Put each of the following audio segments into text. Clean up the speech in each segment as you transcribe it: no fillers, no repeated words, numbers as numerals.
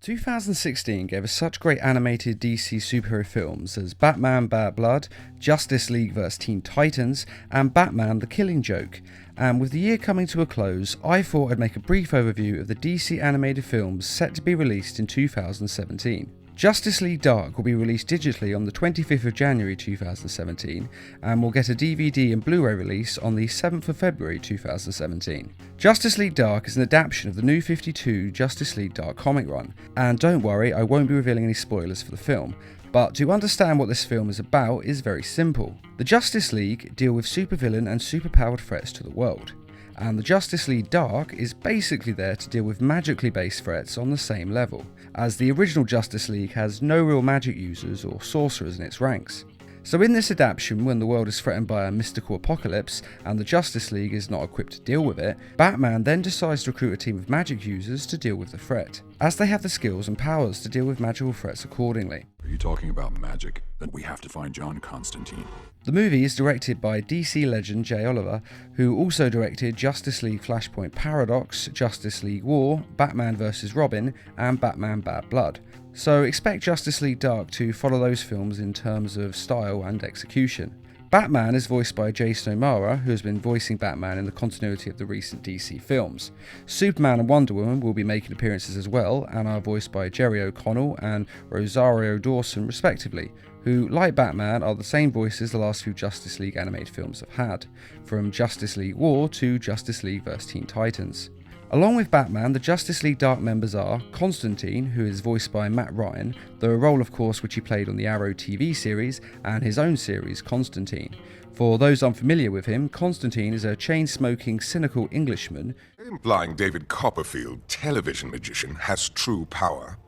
2016 gave us such great animated DC superhero films as Batman Bad Blood, Justice League vs Teen Titans, and Batman the Killing Joke. And with the year coming to a close, I thought I'd make a brief overview of the DC animated films set to be released in 2017. Justice League Dark will be released digitally on the 25th of January 2017 and will get a DVD and Blu-ray release on the 7th of February 2017. Justice League Dark is an adaptation of the New 52 Justice League Dark comic run, and don't worry, I won't be revealing any spoilers for the film, but to understand what this film is about is very simple. The Justice League deal with supervillain and superpowered threats to the world, and the Justice League Dark is basically there to deal with magically based threats on the same level, as the original Justice League has no real magic users or sorcerers in its ranks. So in this adaptation, when the world is threatened by a mystical apocalypse and the Justice League is not equipped to deal with it, Batman then decides to recruit a team of magic users to deal with the threat, as they have the skills and powers to deal with magical threats accordingly. Are you talking about magic? Then we have to find John Constantine. The movie is directed by DC legend Jay Oliver, who also directed Justice League Flashpoint Paradox, Justice League War, Batman vs Robin, and Batman Bad Blood. So expect Justice League Dark to follow those films in terms of style and execution. Batman is voiced by Jason O'Mara, who has been voicing Batman in the continuity of the recent DC films. Superman and Wonder Woman will be making appearances as well, and are voiced by Jerry O'Connell and Rosario Dawson respectively, who, like Batman, are the same voices the last few Justice League animated films have had, from Justice League War to Justice League vs Teen Titans. Along with Batman, the Justice League Dark members are Constantine, who is voiced by Matt Ryan, the role of course which he played on the Arrow TV series and his own series, Constantine. For those unfamiliar with him, Constantine is a chain-smoking, cynical Englishman implying David Copperfield, television magician, has true power.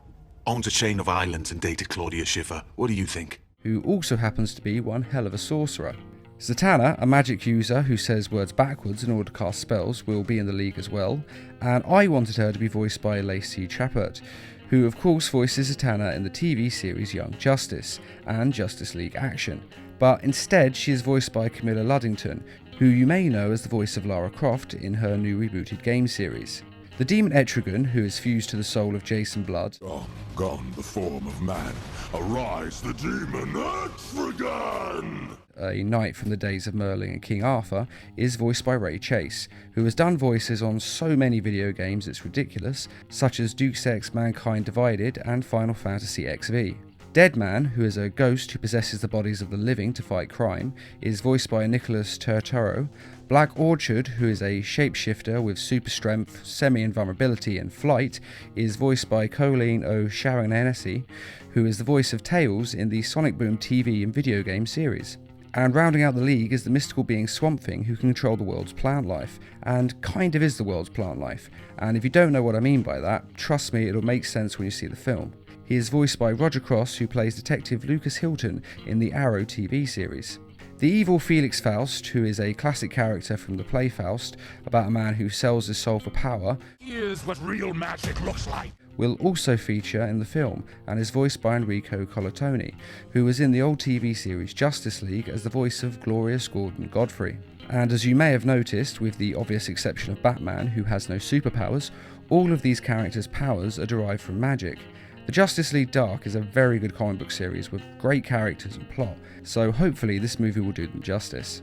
Owns a chain of islands and dated Claudia Schiffer. What do you think? who also happens to be one hell of a sorcerer. Zatanna, a magic user who says words backwards in order to cast spells, will be in the league as well, and I wanted her to be voiced by Lacey Chabert, who of course voices Zatanna in the TV series Young Justice and Justice League Action, but instead she is voiced by Camilla Luddington, who you may know as the voice of Lara Croft in her new rebooted game series. The demon Etrigan, who is fused to the soul of Jason Blood, Gone the form of man, arise the demon Etrigan! A knight from the days of Merlin and King Arthur, is voiced by Ray Chase, who has done voices on so many video games it's ridiculous, such as Deus Ex Mankind Divided and Final Fantasy XV. Deadman, who is a ghost who possesses the bodies of the living to fight crime, is voiced by Nicholas Turturro. Black Orchard, who is a shapeshifter with super strength, semi-invulnerability and flight, is voiced by Colleen O'Shaughnessy, who is the voice of Tails in the Sonic Boom TV and video game series. And rounding out the league is the mystical being Swamp Thing, who can control the world's plant life, and kind of is the world's plant life. And if you don't know what I mean by that, trust me, it'll make sense when you see the film. He is voiced by Roger Cross, who plays Detective Lucas Hilton in the Arrow TV series. The evil Felix Faust, who is a classic character from the play Faust, about a man who sells his soul for power, Here's what real magic looks like. will also feature in the film and is voiced by Enrico Colantoni, who was in the old TV series Justice League as the voice of Glorious Gordon Godfrey. And as you may have noticed, with the obvious exception of Batman, who has no superpowers, all of these characters' powers are derived from magic. The Justice League Dark is a very good comic book series with great characters and plot, so hopefully this movie will do them justice.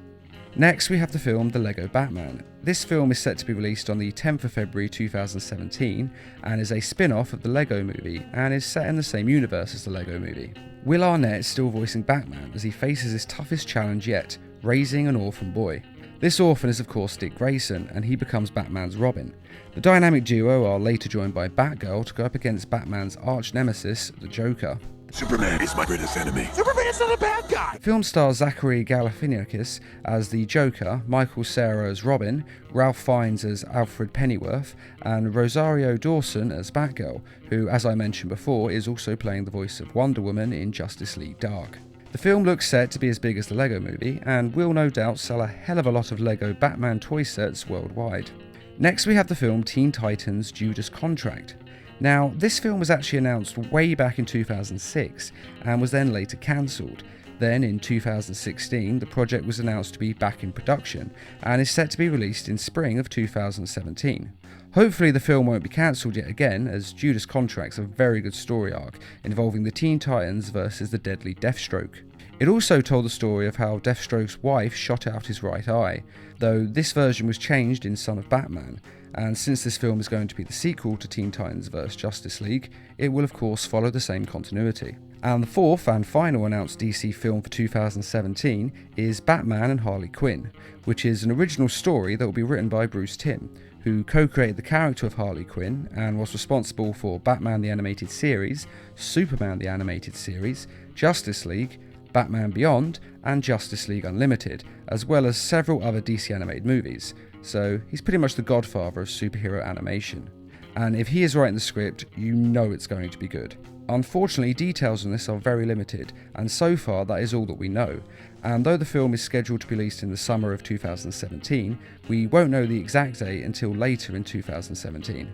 Next we have the film The Lego Batman. This film is set to be released on the 10th of February 2017 and is a spin-off of the Lego Movie and is set in the same universe as the Lego Movie. Will Arnett is still voicing Batman as he faces his toughest challenge yet, raising an orphan boy. This orphan is of course Dick Grayson, and he becomes Batman's Robin. The dynamic duo are later joined by Batgirl to go up against Batman's arch nemesis, the Joker. Superman is my greatest enemy. Superman is not a bad guy! The film stars Zachary Galifianakis as the Joker, Michael Cera as Robin, Ralph Fiennes as Alfred Pennyworth, and Rosario Dawson as Batgirl, who, as I mentioned before, is also playing the voice of Wonder Woman in Justice League Dark. The film looks set to be as big as the Lego Movie, and will no doubt sell a hell of a lot of Lego Batman toy sets worldwide. Next we have the film Teen Titans Judas Contract. Now, this film was actually announced way back in 2006 and was then later cancelled. Then in 2016, the project was announced to be back in production and is set to be released in spring of 2017. Hopefully the film won't be cancelled yet again, as Judas Contract's a very good story arc involving the Teen Titans versus the deadly Deathstroke. It also told the story of how Deathstroke's wife shot out his right eye, though this version was changed in Son of Batman, and since this film is going to be the sequel to Teen Titans vs Justice League, it will of course follow the same continuity. And the fourth and final announced DC film for 2017 is Batman and Harley Quinn, which is an original story that will be written by Bruce Timm, who co-created the character of Harley Quinn and was responsible for Batman the Animated Series, Superman the Animated Series, Justice League, Batman Beyond, and Justice League Unlimited, as well as several other DC animated movies, so he's pretty much the godfather of superhero animation. And if he is writing the script, you know it's going to be good. Unfortunately, details on this are very limited, and so far that is all that we know. And though the film is scheduled to be released in the summer of 2017, we won't know the exact date until later in 2017.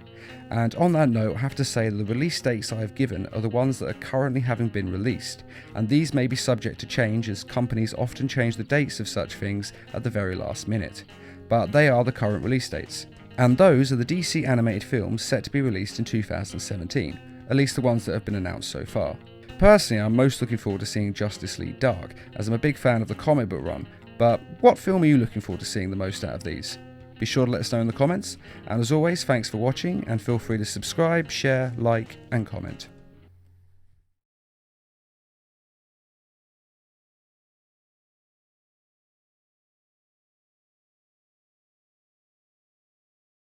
And on that note, I have to say that the release dates I have given are the ones that are currently having been released, and these may be subject to change as companies often change the dates of such things at the very last minute. But they are the current release dates. And those are the DC animated films set to be released in 2017, at least the ones that have been announced so far. Personally, I'm most looking forward to seeing Justice League Dark, as I'm a big fan of the comic book run, but what film are you looking forward to seeing the most out of these? Be sure to let us know in the comments, and as always, thanks for watching, and feel free to subscribe, share, like, and comment.